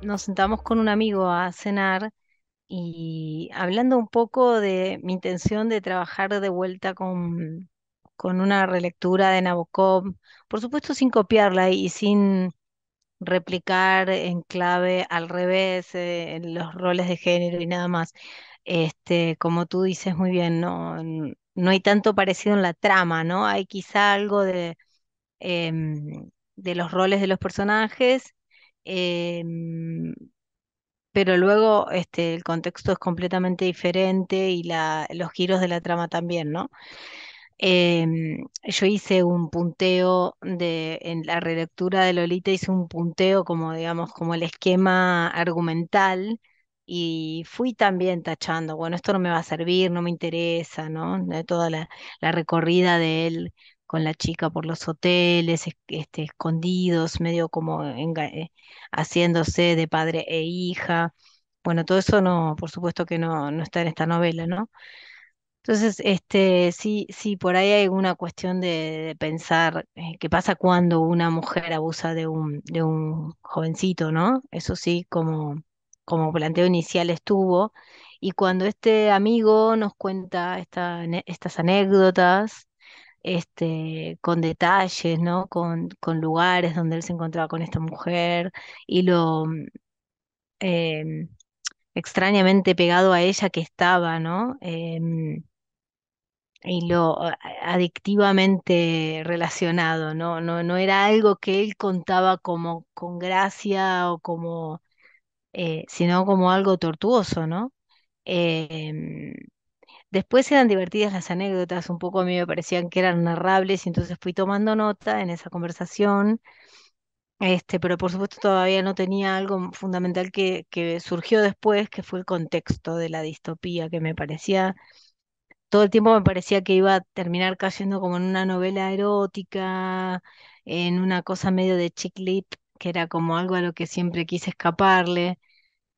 nos sentamos con un amigo a cenar y hablando un poco de mi intención de trabajar de vuelta con una relectura de Nabokov, por supuesto sin copiarla y sin replicar en clave al revés, en los roles de género y nada más. Como tú dices muy bien, no hay tanto parecido en la trama, ¿no? Hay quizá algo de los roles de los personajes, em, pero luego el contexto es completamente diferente y los giros de la trama también, ¿no? Yo hice un punteo en la relectura de Lolita, hice un punteo como, digamos, como el esquema argumental y fui también tachando, bueno, esto no me va a servir, no me interesa, ¿no? De toda la recorrida de él con la chica por los hoteles, escondidos, medio como haciéndose de padre e hija. Bueno, todo eso no, por supuesto que no está en esta novela, ¿no? Entonces, sí, sí, por ahí hay una cuestión de pensar qué pasa cuando una mujer abusa de un jovencito, ¿no? Eso sí, como planteo inicial estuvo. Y cuando este amigo nos cuenta estas anécdotas, con detalles, ¿no? Con lugares donde él se encontraba con esta mujer y lo em, extrañamente pegado a ella que estaba, ¿no? Y adictivamente relacionado, ¿no? No era algo que él contaba como con gracia o como, sino como algo tortuoso, ¿no? Em, Después eran divertidas las anécdotas, un poco a mí me parecían que eran narrables y entonces fui tomando nota en esa conversación, pero por supuesto todavía no tenía algo fundamental que surgió después, que fue el contexto de la distopía, que me parecía todo el tiempo me parecía que iba a terminar cayendo como en una novela erótica, en una cosa medio de chick lit, que era como algo a lo que siempre quise escaparle,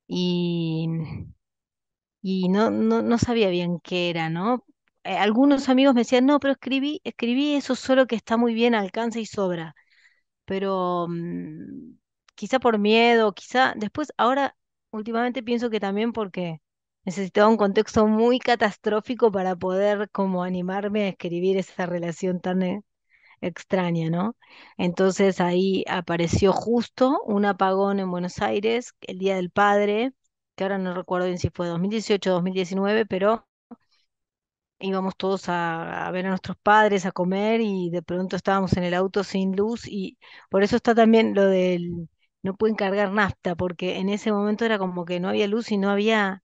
y, y no sabía bien qué era, ¿no? Algunos amigos me decían, no, pero escribí eso solo que está muy bien, alcanza y sobra, pero quizá por miedo, quizá después, ahora últimamente pienso que también porque necesitaba un contexto muy catastrófico para poder como animarme a escribir esa relación tan extraña, ¿no? Entonces ahí apareció justo un apagón en Buenos Aires, el Día del Padre, que ahora no recuerdo bien si fue 2018 o 2019, pero íbamos todos a ver a nuestros padres, a comer y de pronto estábamos en el auto sin luz y por eso está también lo del no pueden cargar nafta, porque en ese momento era como que no había luz y no había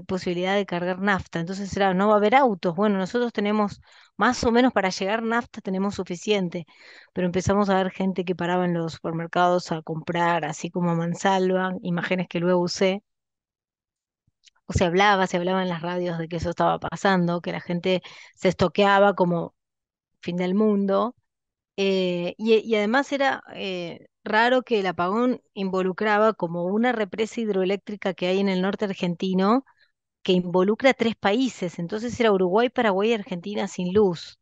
posibilidad de cargar nafta. Entonces era, no va a haber autos. Bueno, nosotros tenemos más o menos para llegar nafta tenemos suficiente, pero empezamos a ver gente que paraba en los supermercados a comprar, así como a mansalva, imágenes que luego usé. O se hablaba en las radios de que eso estaba pasando, que la gente se estoqueaba como fin del mundo. Y además era raro que el apagón involucraba como una represa hidroeléctrica que hay en el norte argentino que involucra a tres países. Entonces era Uruguay, Paraguay y Argentina sin luz.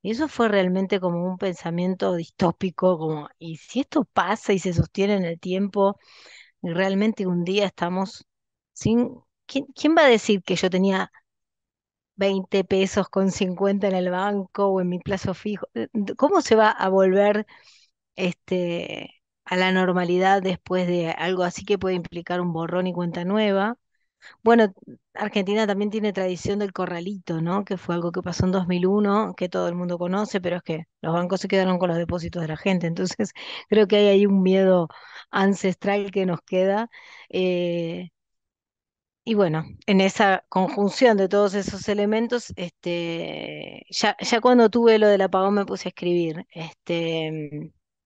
Y eso fue realmente como un pensamiento distópico, como, ¿y si esto pasa y se sostiene en el tiempo, y realmente un día estamos sin... ¿Quién va a decir que yo tenía 20 pesos con 50 en el banco o en mi plazo fijo? ¿Cómo se va a volver a la normalidad después de algo así que puede implicar un borrón y cuenta nueva? Bueno, Argentina también tiene tradición del corralito, ¿no? Que fue algo que pasó en 2001, que todo el mundo conoce, pero es que los bancos se quedaron con los depósitos de la gente. Entonces, creo que hay ahí un miedo ancestral que nos queda. eh, y bueno, en esa conjunción de todos esos elementos, ya cuando tuve lo del apagón me puse a escribir,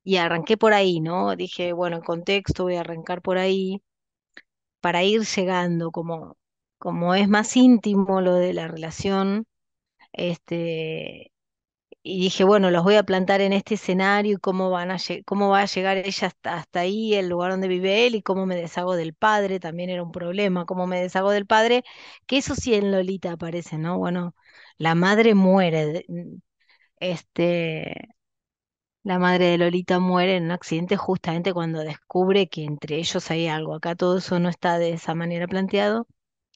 y arranqué por ahí, ¿no? Dije, bueno, en contexto voy a arrancar por ahí para ir llegando, como es más íntimo lo de la relación, este, y dije, bueno, los voy a plantar en este escenario y cómo va a llegar ella hasta ahí, el lugar donde vive él, y cómo me deshago del padre, también era un problema, cómo me deshago del padre, que eso sí en Lolita aparece, ¿no? Bueno, la madre muere, este, la madre de Lolita muere en un accidente justamente cuando descubre que entre ellos hay algo. Acá todo eso no está de esa manera planteado,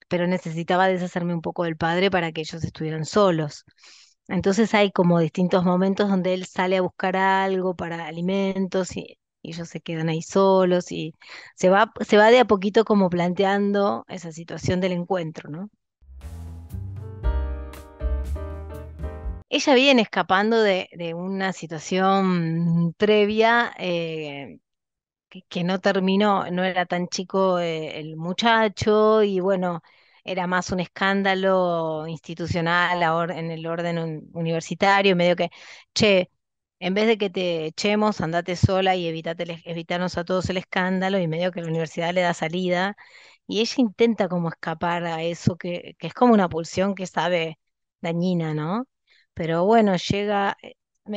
pero necesitaba deshacerme un poco del padre para que ellos estuvieran solos. Entonces hay como distintos momentos donde él sale a buscar algo para alimentos y ellos se quedan ahí solos y se va de a poquito como planteando esa situación del encuentro, ¿no? Ella viene escapando de una situación previa, que no terminó, no era tan chico, el muchacho y bueno, era más un escándalo institucional en el orden universitario, medio que, che, en vez de que te echemos, andate sola y evitarnos a todos el escándalo y medio que la universidad le da salida y ella intenta como escapar a eso que es como una pulsión que sabe dañina, ¿no? Pero bueno,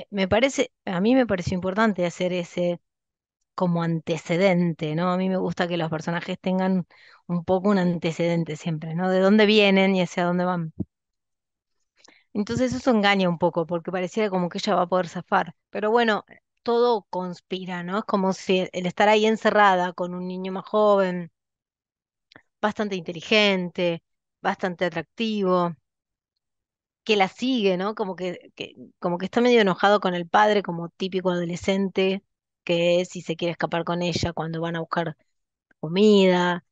me parece, a mí me pareció importante hacer ese como antecedente, ¿no? A mí me gusta que los personajes tengan un poco un antecedente siempre, ¿no? De dónde vienen y hacia dónde van. Entonces eso engaña un poco, porque pareciera como que ella va a poder zafar. Pero bueno, todo conspira, ¿no? Es como si el estar ahí encerrada con un niño más joven, bastante inteligente, bastante atractivo, que la sigue, ¿no? Como que está medio enojado con el padre, como típico adolescente que es y se quiere escapar con ella cuando van a buscar comida.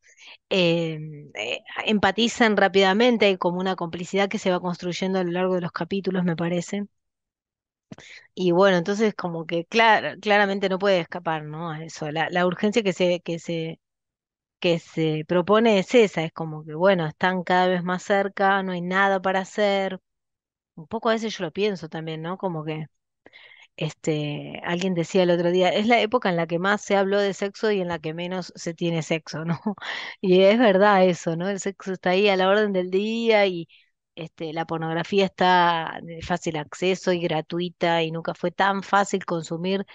Empatizan rápidamente, hay como una complicidad que se va construyendo a lo largo de los capítulos, me parece. Y bueno, entonces como que claramente no puede escapar, ¿no? A eso. La urgencia que se propone es esa, es como que, bueno, están cada vez más cerca, no hay nada para hacer. Un poco a veces yo lo pienso también, ¿no? Como que alguien decía el otro día, es la época en la que más se habló de sexo y en la que menos se tiene sexo, ¿no? Y es verdad eso, ¿no? El sexo está ahí a la orden del día y la pornografía está de fácil acceso y gratuita y nunca fue tan fácil consumir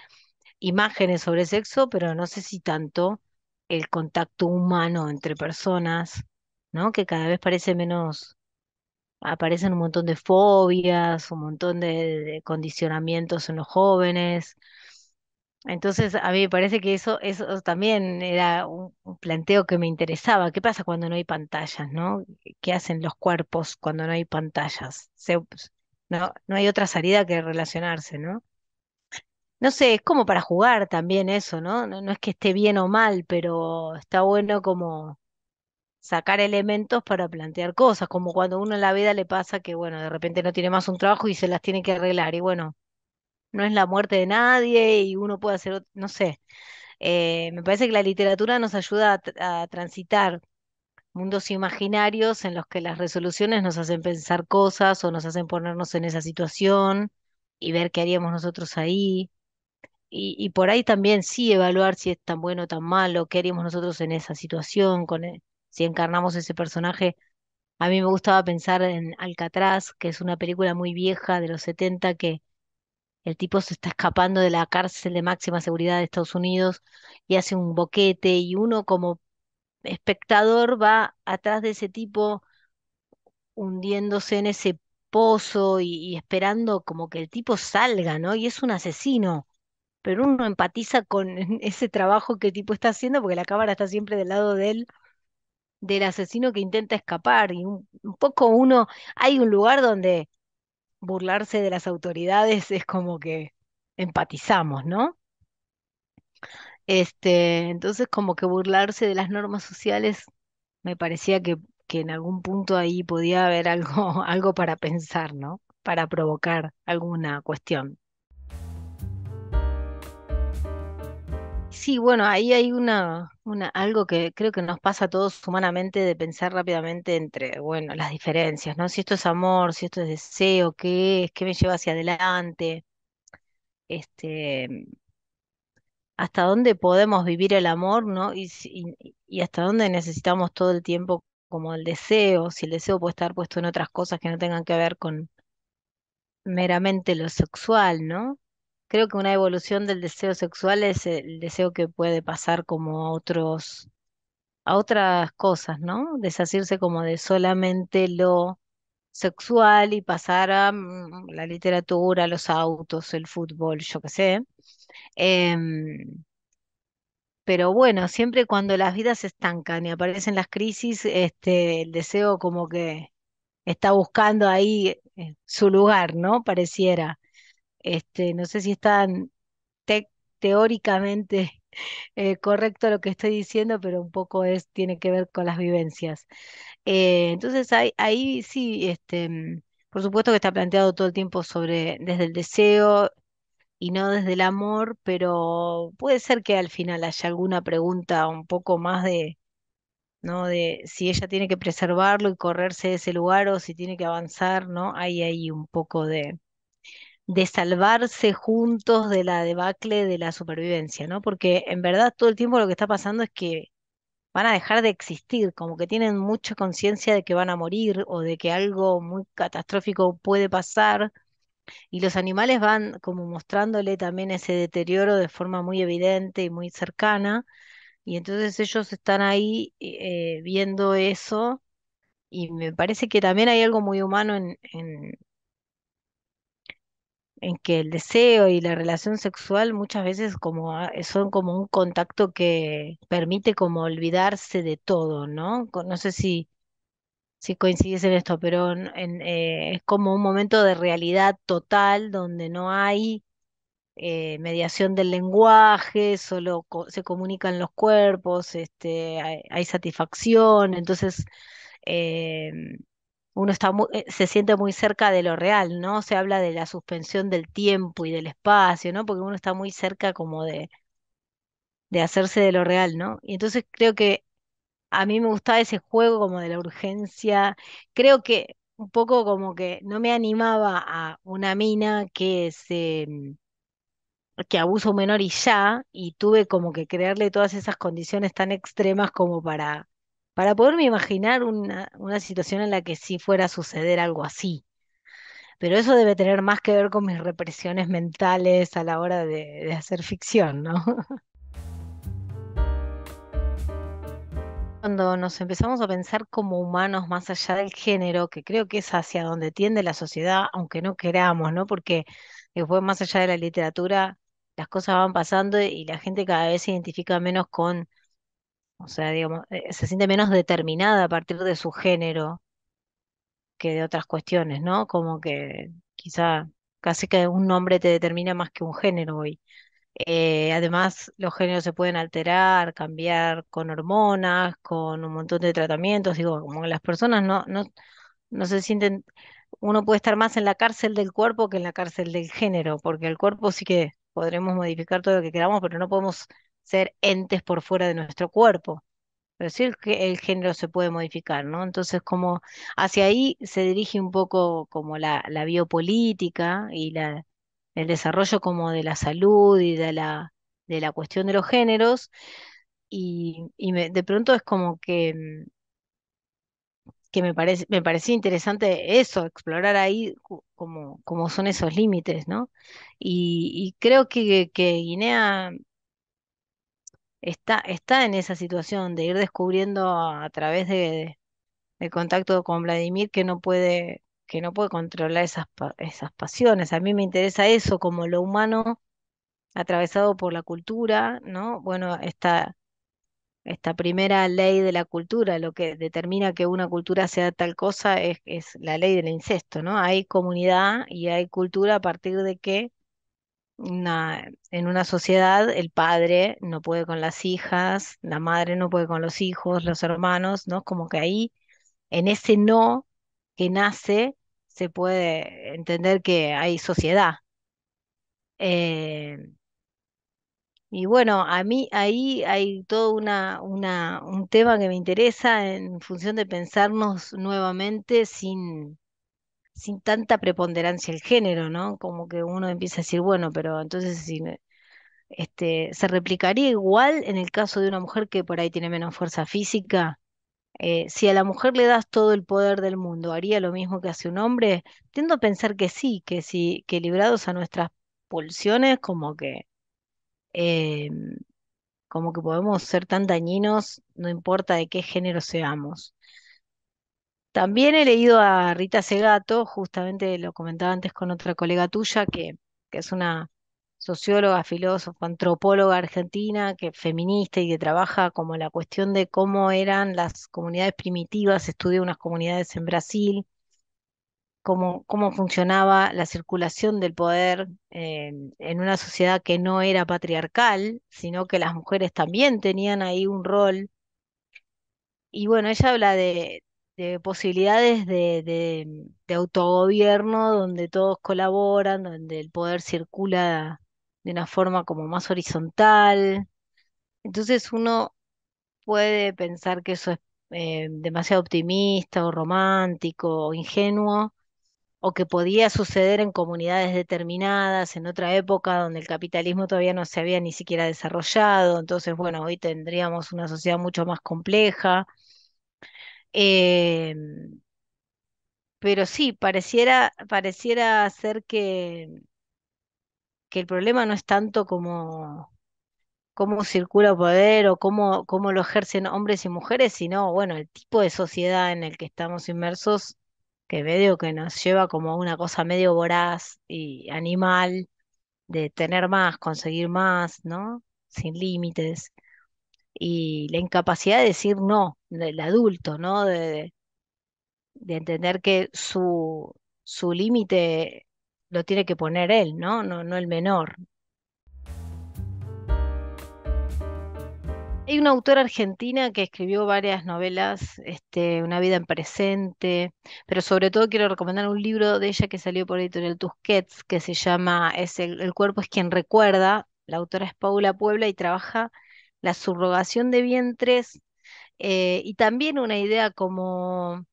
imágenes sobre sexo, pero no sé si tanto el contacto humano entre personas, ¿no? Que cada vez parece menos, aparecen un montón de fobias, un montón de condicionamientos en los jóvenes. Entonces, a mí me parece que eso también era un planteo que me interesaba. ¿Qué pasa cuando no hay pantallas, no? ¿Qué hacen los cuerpos cuando no hay pantallas? No hay otra salida que relacionarse, ¿no? No sé, es como para jugar también eso, ¿no? No es que esté bien o mal, pero está bueno como sacar elementos para plantear cosas, como cuando uno en la vida le pasa que, bueno, de repente no tiene más un trabajo y se las tiene que arreglar, y bueno, no es la muerte de nadie y uno puede hacer, no sé, me parece que la literatura nos ayuda a transitar mundos imaginarios en los que las resoluciones nos hacen pensar cosas o nos hacen ponernos en esa situación y ver qué haríamos nosotros ahí. Y por ahí también sí evaluar si es tan bueno o tan malo, qué haríamos nosotros en esa situación, si encarnamos ese personaje. A mí me gustaba pensar en Alcatraz, que es una película muy vieja de los 70 que el tipo se está escapando de la cárcel de máxima seguridad de Estados Unidos y hace un boquete y uno como espectador va atrás de ese tipo hundiéndose en ese pozo y esperando como que el tipo salga, ¿no? Y es un asesino, pero uno empatiza con ese trabajo que el tipo está haciendo porque la cámara está siempre del lado de él, del asesino que intenta escapar y un poco uno, hay un lugar donde burlarse de las autoridades es como que empatizamos, ¿no? Entonces como que burlarse de las normas sociales me parecía que en algún punto ahí podía haber algo, algo para pensar, ¿no? Para provocar alguna cuestión. Sí, bueno, ahí hay algo que creo que nos pasa a todos humanamente de pensar rápidamente entre, bueno, las diferencias, ¿no? Si esto es amor, si esto es deseo, qué es, qué me lleva hacia adelante, este, hasta dónde podemos vivir el amor, ¿no? Y hasta dónde necesitamos todo el tiempo como el deseo, si el deseo puede estar puesto en otras cosas que no tengan que ver con meramente lo sexual, ¿no? Creo que una evolución del deseo sexual es el deseo que puede pasar como a otras cosas, ¿no? Deshacerse como de solamente lo sexual y pasar a la literatura, los autos, el fútbol, yo qué sé. Em, pero bueno, siempre cuando las vidas se estancan y aparecen las crisis, el deseo como que está buscando ahí su lugar, ¿no? Pareciera. No sé si es tan teóricamente correcto lo que estoy diciendo, pero un poco tiene que ver con las vivencias. Entonces ahí sí, por supuesto que está planteado todo el tiempo desde el deseo y no desde el amor, pero puede ser que al final haya alguna pregunta un poco más ¿no? De si ella tiene que preservarlo y correrse de ese lugar o si tiene que avanzar, ¿no? Hay ahí un poco de salvarse juntos de la debacle de la supervivencia, ¿no? Porque en verdad todo el tiempo lo que está pasando es que van a dejar de existir, como que tienen mucha conciencia de que van a morir o de que algo muy catastrófico puede pasar, y los animales van como mostrándole también ese deterioro de forma muy evidente y muy cercana, y entonces ellos están ahí viendo eso, y me parece que también hay algo muy humano en que el deseo y la relación sexual muchas veces como son como un contacto que permite como olvidarse de todo, ¿no? No sé si coincides en esto, pero es como un momento de realidad total donde no hay mediación del lenguaje, solo se comunican los cuerpos, hay satisfacción, entonces eh, uno se siente muy cerca de lo real, ¿no? Se habla de la suspensión del tiempo y del espacio, ¿no? Porque uno está muy cerca como de hacerse de lo real, ¿no? Y entonces creo que a mí me gustaba ese juego como de la urgencia. Creo que un poco como que no me animaba a una mina que abuso menor y ya, y tuve como que crearle todas esas condiciones tan extremas como para poderme imaginar una situación en la que sí fuera a suceder algo así. Pero eso debe tener más que ver con mis represiones mentales a la hora de hacer ficción, ¿no? Cuando nos empezamos a pensar como humanos más allá del género, que creo que es hacia donde tiende la sociedad, aunque no queramos, ¿no? Porque después, más allá de la literatura, las cosas van pasando y la gente cada vez se identifica menos o sea, digamos, se siente menos determinada a partir de su género que de otras cuestiones, ¿no? Como que quizá casi que un nombre te determina más que un género hoy. Además, los géneros se pueden alterar, cambiar con hormonas, con un montón de tratamientos. Digo, como que las personas no se sienten, uno puede estar más en la cárcel del cuerpo que en la cárcel del género, porque el cuerpo sí que podremos modificar todo lo que queramos, pero no podemos ser entes por fuera de nuestro cuerpo. Pero sí el género se puede modificar, ¿no? Entonces, como hacia ahí se dirige un poco como la biopolítica y el desarrollo como de la salud y de la cuestión de los géneros, y de pronto es como que me parecía interesante eso, explorar ahí como son esos límites, ¿no? Y creo que Guinea está en esa situación de ir descubriendo a través de contacto con Vladimir que no puede controlar esas pasiones. A mí me interesa eso, como lo humano atravesado por la cultura, ¿no? Bueno, esta primera ley de la cultura, lo que determina que una cultura sea tal cosa es la ley del incesto, ¿no? Hay comunidad y hay cultura a partir de que en una sociedad el padre no puede con las hijas, la madre no puede con los hijos, los hermanos, ¿no? Como que ahí, en ese no que nace, se puede entender que hay sociedad. Eh, y bueno, a mí ahí hay todo un tema que me interesa en función de pensarnos nuevamente sin tanta preponderancia el género, ¿no? Como que uno empieza a decir, bueno, pero entonces si, se replicaría igual en el caso de una mujer que por ahí tiene menos fuerza física. Si a la mujer le das todo el poder del mundo, ¿haría lo mismo que hace un hombre? Tiendo a pensar que sí, que librados a nuestras pulsiones, eh, como que podemos ser tan dañinos, no importa de qué género seamos. También he leído a Rita Segato, justamente lo comentaba antes con otra colega tuya, que es una socióloga, filósofa, antropóloga argentina, que feminista y que trabaja como la cuestión de cómo eran las comunidades primitivas, estudia unas comunidades en Brasil, cómo funcionaba la circulación del poder en una sociedad que no era patriarcal, sino que las mujeres también tenían ahí un rol. Y bueno, ella habla de posibilidades de autogobierno donde todos colaboran, donde el poder circula de una forma como más horizontal. Entonces uno puede pensar que eso es demasiado optimista o romántico o ingenuo, o que podía suceder en comunidades determinadas, en otra época donde el capitalismo todavía no se había ni siquiera desarrollado. Entonces, bueno, hoy tendríamos una sociedad mucho más compleja. Eh, pero sí, pareciera ser que el problema no es tanto como cómo circula el poder o cómo lo ejercen hombres y mujeres, sino, bueno, el tipo de sociedad en el que estamos inmersos, que medio que nos lleva como a una cosa medio voraz y animal, de tener más, conseguir más, ¿no? Sin límites. Y la incapacidad de decir no, del adulto, ¿no? De entender que su límite lo tiene que poner él, ¿no? No el menor. Hay una autora argentina que escribió varias novelas, Una vida en presente, pero sobre todo quiero recomendar un libro de ella que salió por Editorial Tusquets, que se llama El cuerpo es quien recuerda. La autora es Paula Puebla y trabaja la subrogación de vientres, y también una idea como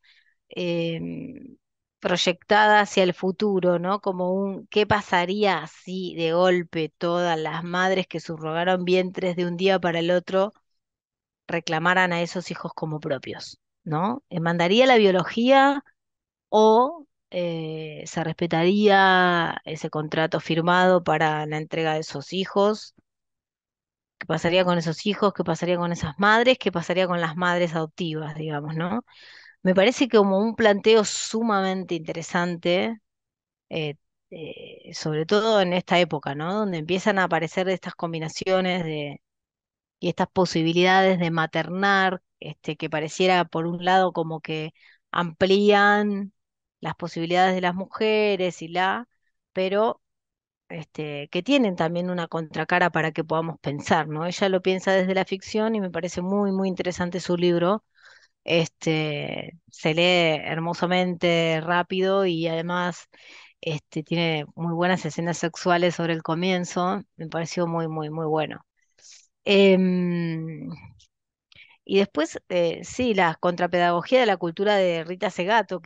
em, proyectada hacia el futuro, ¿no? Como ¿qué pasaría si de golpe todas las madres que subrogaron vientres de un día para el otro reclamaran a esos hijos como propios, ¿no? ¿Mandaría la biología o se respetaría ese contrato firmado para la entrega de esos hijos? ¿Qué pasaría con esos hijos? ¿Qué pasaría con esas madres? ¿Qué pasaría con las madres adoptivas, digamos, ¿no? Me parece como un planteo sumamente interesante, eh, sobre todo en esta época, ¿no? Donde empiezan a aparecer estas combinaciones y estas posibilidades de maternar, que pareciera por un lado como que amplían las posibilidades de las mujeres pero que tienen también una contracara para que podamos pensar, ¿no? Ella lo piensa desde la ficción y me parece muy, muy interesante su libro. Se lee hermosamente, rápido y además tiene muy buenas escenas sexuales sobre el comienzo. Me pareció muy, muy, muy bueno. Em, y después, sí, la contrapedagogía de la cultura de Rita Segato,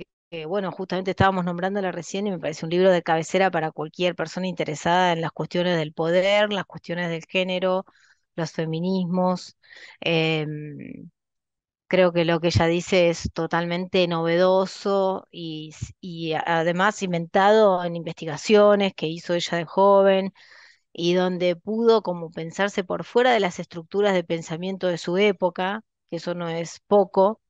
bueno, justamente estábamos nombrándola recién y me parece un libro de cabecera para cualquier persona interesada en las cuestiones del poder, las cuestiones del género, los feminismos. Em, Creo que lo que ella dice es totalmente novedoso y además inventado en investigaciones que hizo ella de joven y donde pudo como pensarse por fuera de las estructuras de pensamiento de su época, que eso no es poco.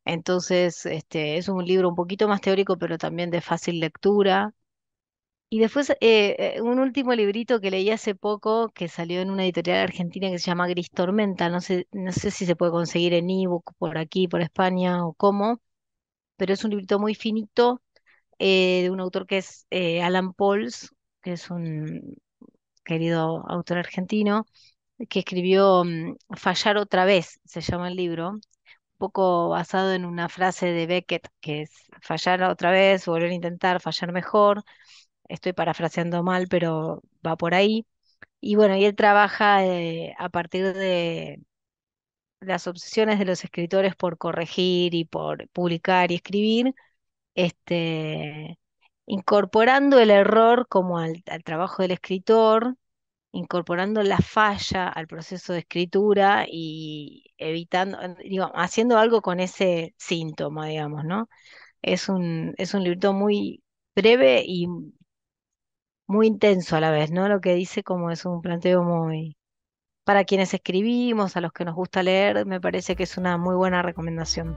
Entonces, es un libro un poquito más teórico, pero también de fácil lectura. Y después, un último librito que leí hace poco, que salió en una editorial argentina que se llama Gris Tormenta, no sé si se puede conseguir en ebook por aquí, por España o cómo, pero es un librito muy finito, de un autor que es Alan Pauls, que es un querido autor argentino, que escribió Fallar otra vez, se llama el libro, un poco basado en una frase de Beckett, que es fallar otra vez, volver a intentar, fallar mejor. Estoy parafraseando mal, pero va por ahí. Y bueno, y él trabaja a partir de las obsesiones de los escritores por corregir y por publicar y escribir, este, incorporando el error como al trabajo del escritor, incorporando la falla al proceso de escritura y evitando, digo, haciendo algo con ese síntoma, digamos, ¿no? Es un librito muy breve y muy intenso a la vez, ¿no? Lo que dice como es un planteo muy... Para quienes escribimos, a los que nos gusta leer, me parece que es una muy buena recomendación.